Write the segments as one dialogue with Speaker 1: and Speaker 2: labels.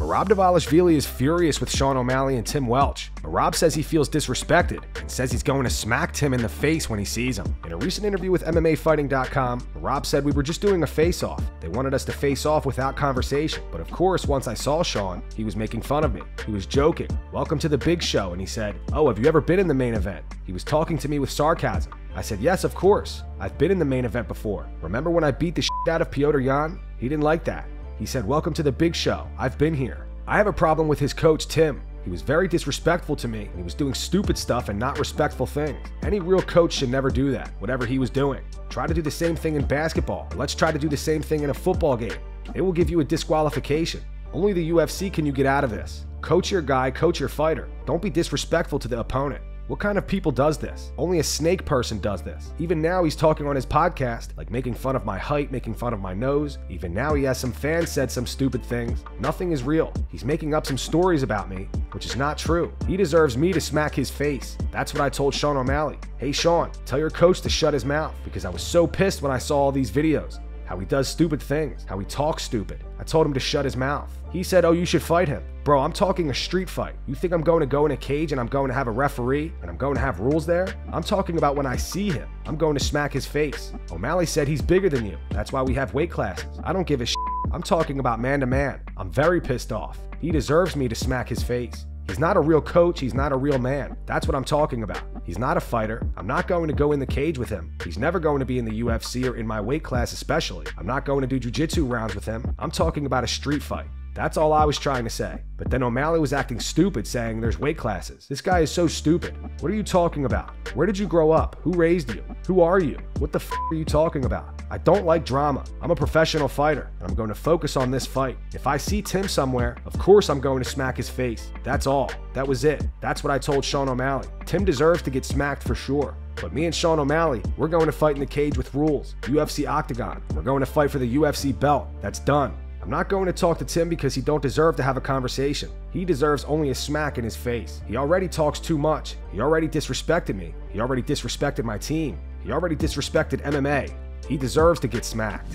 Speaker 1: Merab Dvalishvili is furious with Sean O'Malley and Tim Welch. Merab says he feels disrespected and says he's going to smack Tim in the face when he sees him. In a recent interview with MMAfighting.com, Merab said we were just doing a face-off. They wanted us to face off without conversation. But of course, once I saw Sean, he was making fun of me. He was joking. Welcome to the big show. And he said, oh, have you ever been in the main event? He was talking to me with sarcasm. I said, yes, of course. I've been in the main event before. Remember when I beat the shit out of Petr Yan? He didn't like that. He said, welcome to the big show. I've been here. I have a problem with his coach, Tim. He was very disrespectful to me, and he was doing stupid stuff and not respectful things. Any real coach should never do that, whatever he was doing. Try to do the same thing in basketball. Let's try to do the same thing in a football game. It will give you a disqualification. Only the UFC can you get out of this. Coach your guy, coach your fighter. Don't be disrespectful to the opponent. What kind of people does this? Only a snake person does this. Even now he's talking on his podcast, like making fun of my height, making fun of my nose. Even now he has some fans said some stupid things. Nothing is real. He's making up some stories about me, which is not true. He deserves me to smack his face. That's what I told Sean O'Malley. Hey Sean, tell your coach to shut his mouth, because I was so pissed when I saw all these videos. How he does stupid things, how he talks stupid. I told him to shut his mouth. He said, oh, you should fight him. Bro, I'm talking a street fight. You think I'm going to go in a cage and I'm going to have a referee and I'm going to have rules there? I'm talking about when I see him. I'm going to smack his face. O'Malley said he's bigger than you. That's why we have weight classes. I don't give a shit. I'm talking about man to man. I'm very pissed off. He deserves me to smack his face. He's not a real coach. He's not a real man. That's what I'm talking about. He's not a fighter. I'm not going to go in the cage with him. He's never going to be in the UFC or in my weight class especially. I'm not going to do jiu-jitsu rounds with him. I'm talking about a street fight. That's all I was trying to say. But then O'Malley was acting stupid saying there's weight classes. This guy is so stupid. What are you talking about? Where did you grow up? Who raised you? Who are you? What the f are you talking about? I don't like drama. I'm a professional fighter, and I'm going to focus on this fight. If I see Tim somewhere, of course I'm going to smack his face. That's all. That was it. That's what I told Sean O'Malley. Tim deserves to get smacked for sure. But me and Sean O'Malley, we're going to fight in the cage with rules. UFC Octagon. We're going to fight for the UFC belt. That's done. I'm not going to talk to Tim because he don't deserve to have a conversation. He deserves only a smack in his face. He already talks too much. He already disrespected me. He already disrespected my team. He already disrespected MMA. He deserves to get smacked.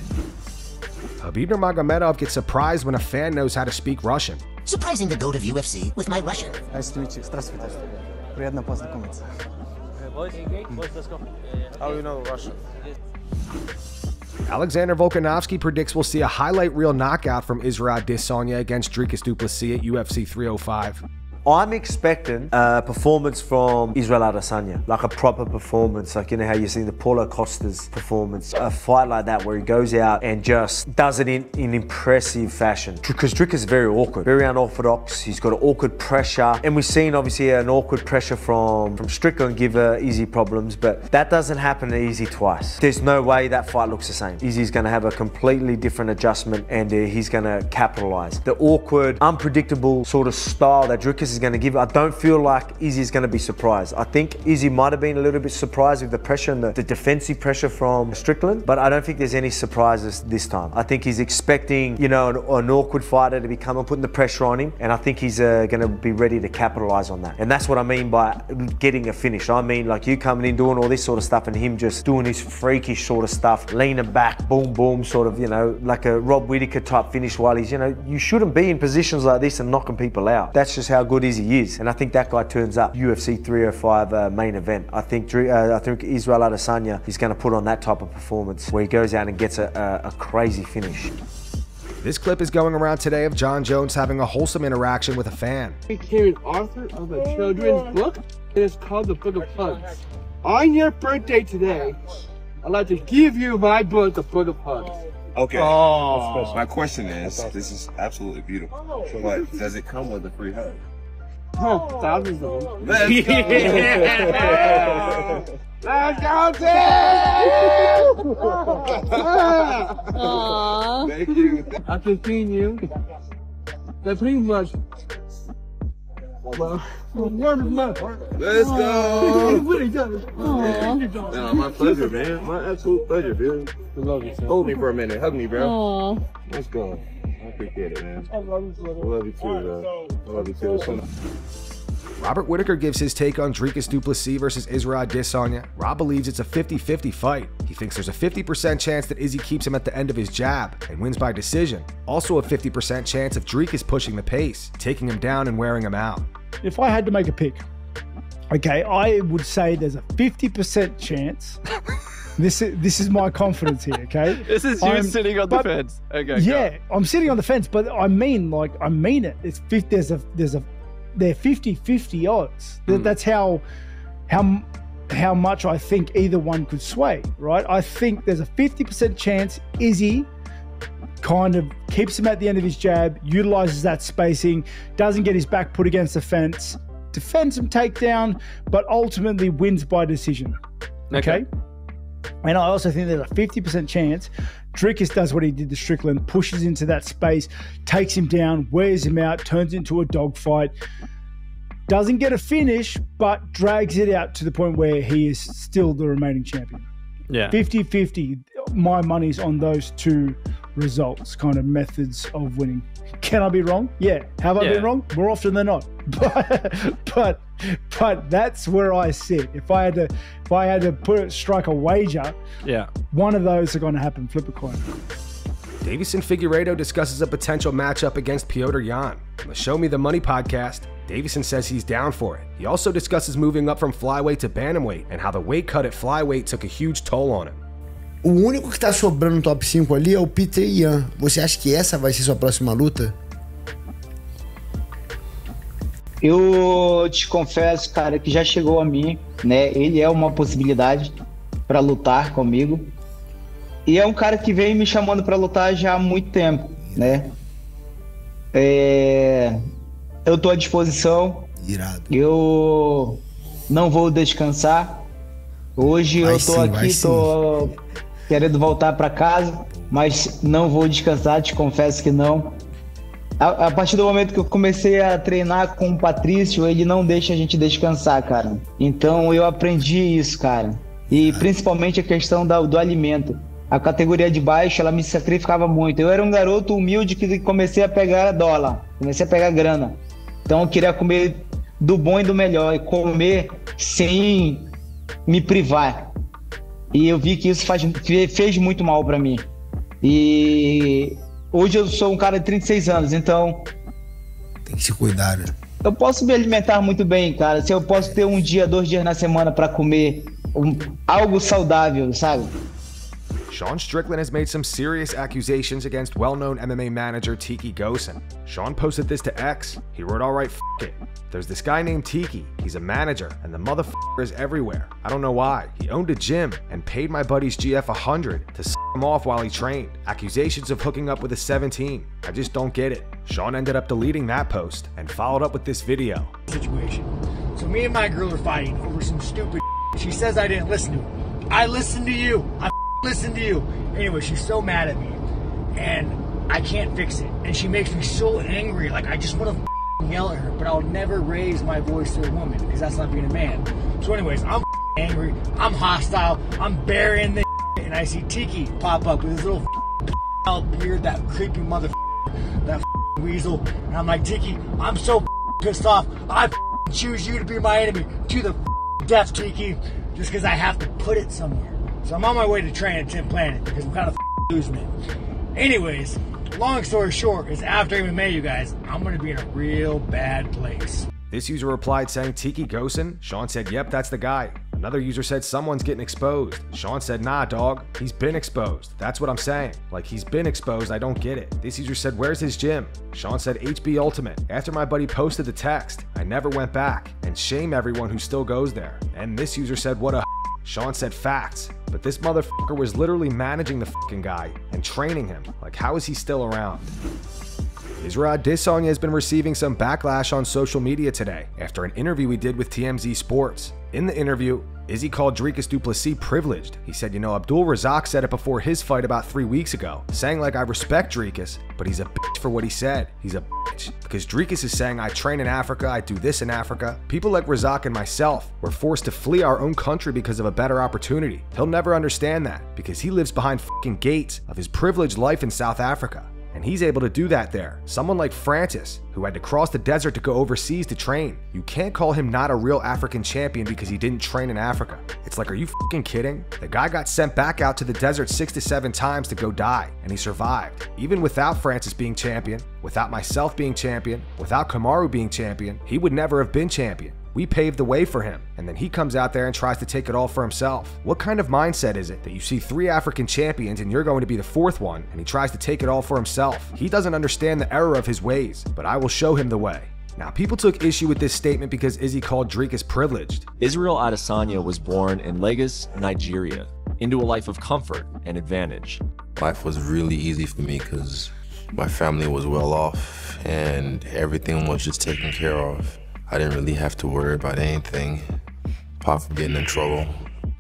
Speaker 1: Khabib Nurmagomedov gets surprised when a fan knows how to speak Russian.
Speaker 2: Surprising the goat of UFC with my Russian.
Speaker 3: Nice to meet you. Здравствуйте. Приятно познакомиться.
Speaker 4: How do you know Russian?
Speaker 1: Alexander Volkanovski predicts we'll see a highlight reel knockout from Israel Adesanya against Dricus du Plessis at UFC 305.
Speaker 5: I'm expecting a performance from Israel Adesanya, like a proper performance, like you know how you've seen the Paulo Costa's performance, a fight like that where he goes out and just does it in impressive fashion. Because Dricus is very awkward, very unorthodox. He's got an awkward pressure, and we've seen obviously an awkward pressure from Strickland give Izzy problems, but that doesn't happen to Izzy twice. There's no way that fight looks the same. Izzy's going to have a completely different adjustment, and he's going to capitalize. The awkward, unpredictable sort of style that Dricus is going to give. I don't feel like Izzy's going to be surprised. I think Izzy might have been a little bit surprised with the pressure and the defensive pressure from Strickland, but I don't think there's any surprises this time. I think he's expecting, you know, an awkward fighter to be coming, putting the pressure on him, and I think he's going to be ready to capitalize on that. And that's what I mean by getting a finish. I mean like you coming in doing all this sort of stuff and him just doing his freakish sort of stuff, leaning back, boom, boom, sort of, you know, like a Rob Whittaker type finish while he's, you know, you shouldn't be in positions like this and knocking people out. That's just how good Izzy is, and I think that guy turns up. UFC 305 main event. I think Israel Adesanya is going to put on that type of performance where he goes out and gets a crazy finish.
Speaker 1: This clip is going around today of Jon Jones having a wholesome interaction with a fan.
Speaker 6: I became an author of a children's book. It is called The Book of Hugs. On your birthday today, I'd like to give you my book, The Book of Hugs.
Speaker 4: Okay. Oh. My question is, this is absolutely beautiful, but does it come with a free hug?
Speaker 6: Oh, thousands of them.
Speaker 4: Let's go!
Speaker 6: Let's go, Tim!
Speaker 4: Thank you.
Speaker 6: After seeing you, that pretty much. Well,
Speaker 4: let's go!
Speaker 6: What he does.
Speaker 4: No, my pleasure, man. My absolute pleasure, dude.
Speaker 6: I love you, son.
Speaker 4: Hold me for a minute. Hug me, bro.
Speaker 7: Aww.
Speaker 4: Let's go. I appreciate it, man.
Speaker 6: I love you,
Speaker 4: I love you too, bro. I love you too.
Speaker 1: Robert Whittaker gives his take on Dricus du Plessis versus Israel Adesanya. Rob believes it's a 50-50 fight. He thinks there's a 50% chance that Izzy keeps him at the end of his jab and wins by decision. Also a 50% chance of Dricus pushing the pace, taking him down and wearing him out.
Speaker 7: If I had to make a pick, okay, I would say there's a 50% chance. This is my confidence here, okay?
Speaker 8: This is you sitting on the fence. Okay.
Speaker 7: Yeah, I'm sitting on the fence, but I mean it. It's 50. They're 50-50 odds. That's how much I think either one could sway, right? I think there's a 50% chance Izzy kind of keeps him at the end of his jab, utilizes that spacing, doesn't get his back put against the fence, defends some takedown, but ultimately wins by decision. Okay? And I also think there's a 50% chance Dricus does what he did to Strickland, pushes into that space, takes him down, wears him out, turns into a dogfight, doesn't get a finish, but drags it out to the point where he is still the remaining champion.
Speaker 8: Yeah.
Speaker 7: 50-50. My money's on those two results, kind of methods of winning. Can I be wrong? Yeah. Have I been wrong? More often than not. But that's where I sit. If I had to strike a wager, one of those are going to happen. Flip a coin.
Speaker 1: Deiveson Figueiredo discusses a potential matchup against Petr Yan. On the Show Me the Money podcast, Deiveson says he's down for it. He also discusses moving up from flyweight to bantamweight and how the weight cut at flyweight took a huge toll on him.
Speaker 9: O único que tá sobrando no top 5 ali é o Petr Yan. Você acha que essa vai ser sua próxima luta?
Speaker 10: Eu te confesso, cara, que já chegou a mim, né? Ele é uma possibilidade para lutar comigo. E é um cara que vem me chamando para lutar já há muito tempo, né? Eu tô à disposição. Irado. Eu não vou descansar. Hoje eu tô aqui, tô querendo voltar para casa, mas não vou descansar, te confesso que não. A partir do momento que eu comecei a treinar com o Patrício, ele não deixa a gente descansar, cara. Então eu aprendi isso, cara. E principalmente a questão do alimento. A categoria de baixo, ela me sacrificava muito. Eu era um garoto humilde que comecei a pegar dólar, comecei a pegar grana. Então eu queria comer do bom e do melhor, e comer sem me privar. E eu vi que isso fez muito mal pra mim. E hoje eu sou um cara de 36 anos, então...
Speaker 9: Tem que se cuidar, né?
Speaker 10: Eu posso me alimentar muito bem, cara. Se eu posso ter um dia, 2 dias na semana pra comer algo saudável, sabe?
Speaker 1: Sean Strickland has made some serious accusations against well-known MMA manager Tiki Gosen. Sean posted this to X. He wrote, "Alright, f*** it. There's this guy named Tiki. He's a manager, and the motherfucker is everywhere. I don't know why. He owned a gym and paid my buddy's GF 100 to s*** him off while he trained. Accusations of hooking up with a 17. I just don't get it." Sean ended up deleting that post and followed up with this video.
Speaker 11: Situation. So me and my girl are fighting over some stupid She says I didn't listen to her. I listened to you. I listened to you. Anyway, she's so mad at me, and I can't fix it. And she makes me so angry. Like, I just want to yell at her, but I'll never raise my voice to a woman because that's not being a man. So anyways, I'm angry. I'm hostile. I'm burying the and I see Tiki pop up with his little beard, that creepy that weasel. And I'm like, Tiki, I'm so pissed off. I choose you to be my enemy to the death, Tiki, just because I have to put it somewhere. So I'm on my way to train at 10th Planet because I'm kind of losing it. Anyways, long story short is after MMA, you guys, I'm going to be in a real bad place.
Speaker 1: This user replied saying, Tiki Gosen? Sean said, yep, that's the guy. Another user said, someone's getting exposed. Sean said, nah, dog, he's been exposed. That's what I'm saying. Like, he's been exposed, I don't get it. This user said, where's his gym? Sean said, HB Ultimate. After my buddy posted the text, I never went back. And shame everyone who still goes there. And this user said, what a Sean said, facts. But this motherfucker was literally managing the fucking guy and training him. Like, how is he still around? Israel Adesanya has been receiving some backlash on social media today after an interview he did with TMZ Sports. In the interview, Izzy called Dricus du Plessis privileged. He said, you know, Abdul Razak said it before his fight about 3 weeks ago, saying like, I respect Dricus, but he's a bitch for what he said. He's a bitch. Because Dricus is saying, I train in Africa, I do this in Africa. People like Razak and myself were forced to flee our own country because of a better opportunity. He'll never understand that because he lives behind fucking gates of his privileged life in South Africa. and he's able to do that there. Someone like Francis, who had to cross the desert to go overseas to train. You can't call him not a real African champion because he didn't train in Africa. It's like, are you fucking kidding? The guy got sent back out to the desert 6 to 7 times to go die, and he survived. Even without Francis being champion, without myself being champion, without Kamaru being champion, he would never have been champion. We paved the way for him, and then he comes out there and tries to take it all for himself. What kind of mindset is it that you see 3 African champions and you're going to be the 4th one, and he tries to take it all for himself? He doesn't understand the error of his ways, but I will show him the way. Now, people took issue with this statement because Izzy called Dricus privileged.
Speaker 12: Israel Adesanya was born in Lagos, Nigeria, into a life of comfort and advantage.
Speaker 13: Life was really easy for me because my family was well off and everything was just taken care of. I didn't really have to worry about anything apart from getting in trouble.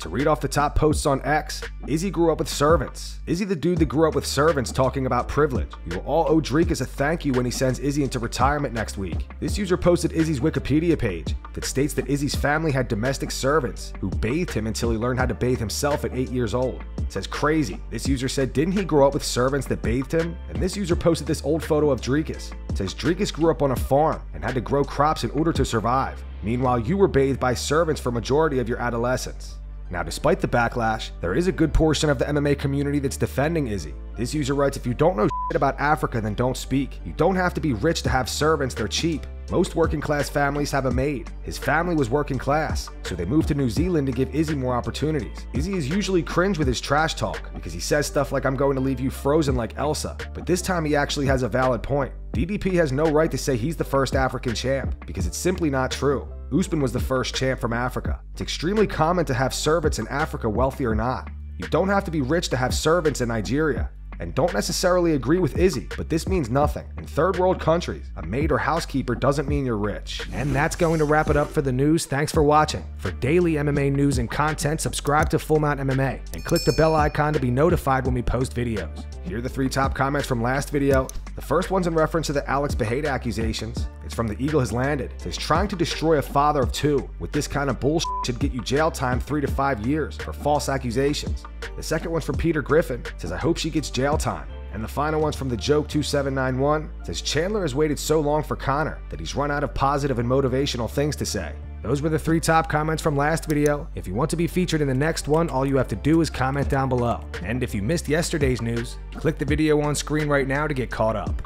Speaker 1: To read off the top posts on X, Izzy grew up with servants. Izzy the dude that grew up with servants talking about privilege. You will all owe Dricus a thank you when he sends Izzy into retirement next week. This user posted Izzy's Wikipedia page that states that Izzy's family had domestic servants who bathed him until he learned how to bathe himself at 8 years old. It says crazy. This user said, didn't he grow up with servants that bathed him? And this user posted this old photo of Dricus. It says Dricus grew up on a farm and had to grow crops in order to survive. Meanwhile, you were bathed by servants for majority of your adolescence. Now, despite the backlash, there is a good portion of the MMA community that's defending Izzy. This user writes, if you don't know shit about Africa, then don't speak. You don't have to be rich to have servants, they're cheap. Most working class families have a maid. His family was working class, so they moved to New Zealand to give Izzy more opportunities. Izzy is usually cringe with his trash talk because he says stuff like, I'm going to leave you frozen like Elsa, but this time he actually has a valid point. DDP has no right to say he's the first African champ because it's simply not true. Usman was the first champ from Africa. It's extremely common to have servants in Africa, wealthy or not. You don't have to be rich to have servants in Nigeria. And don't necessarily agree with Izzy, but this means nothing. In third world countries, a maid or housekeeper doesn't mean you're rich. And that's going to wrap it up for the news. Thanks for watching. For daily MMA news and content, subscribe to Full Mount MMA and click the bell icon to be notified when we post videos. Here are the 3 top comments from last video. The first one's in reference to the Alex Bejeda accusations. It's from The Eagle Has Landed. It says, trying to destroy a father of 2 with this kind of bullshit should get you jail time 3 to 5 years for false accusations. The second one's from Peter Griffin. It says, I hope she gets jail time. And the final one's from The Joke 2791. It says, Chandler has waited so long for Conor that he's run out of positive and motivational things to say. Those were the 3 top comments from last video. If you want to be featured in the next one, all you have to do is comment down below. And if you missed yesterday's news, click the video on screen right now to get caught up.